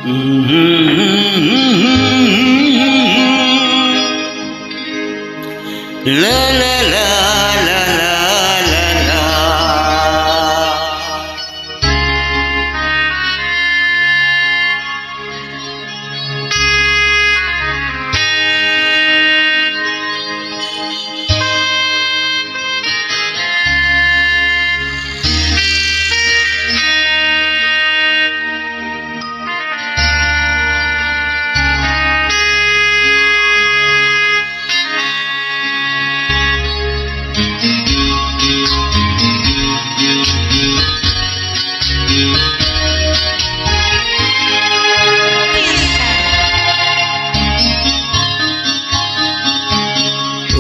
La la la la la la la.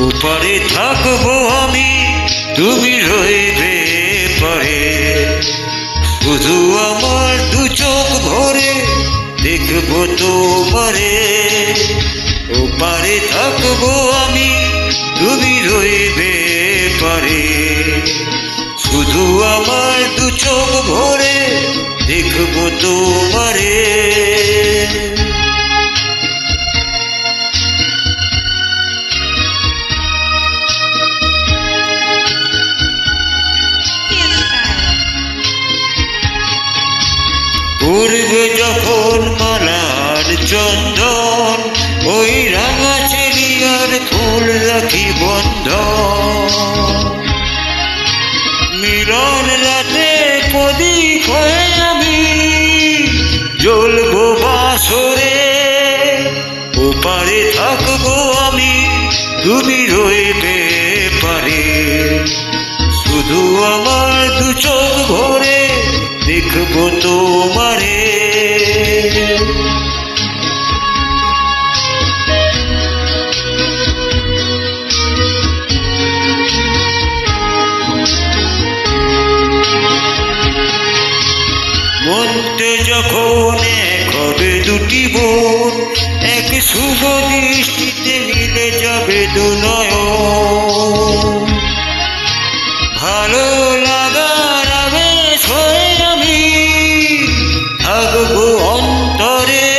ওপারে থাকবো আমি, তুমি রইবে পারে, শুধু আমার দু চোখ ভরে দেখবো তোমারে। ওপারে থাকবো আমি, তুমি রইবে পারে, শুধু আমার দু চোখ ভরে দেখবো তোমারে। পূর্বে যখন মালার চন্দন, ওই রাঙা চেলিয়ার ফুল রাখি বন্ধন, মিলন রাতে প্রদীপ হয়ে আমি জ্বলবো বাসরে। ওপারে থাকবো আমি, তুমি রইবে পারে, শুধু আমার দু চোখ ভরে দেখবো তোমারে। মনতে যখন এক হবে দুটি বোন, এক শুভ দৃষ্টিতে মিলে যাবে দু নয়ন। ভালো লাগার আবেশ হয়ে আমি থাকবো অন্তরে।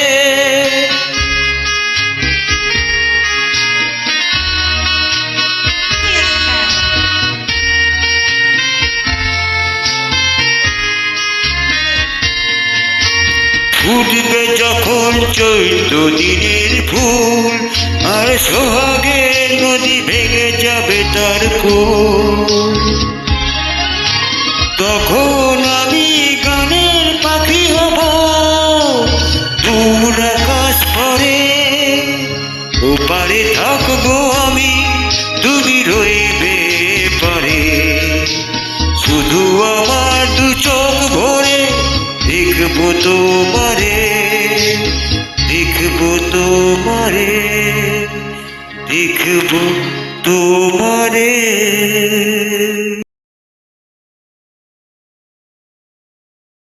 ফুটবে যখন চৈত্র দিনের ফুল, আর সোহাগের নদী ভেঙে যাবে তার কুল, তখন আমি গানের পাখি হব দূর আকাশ পরে। ওপারে থাকবো আমি, তুমি রইবে পারে, শুধু আমার দু চোখ ভরে দেখবো তোমারে, দেখবো তোমারে, দেখবো তোমারে।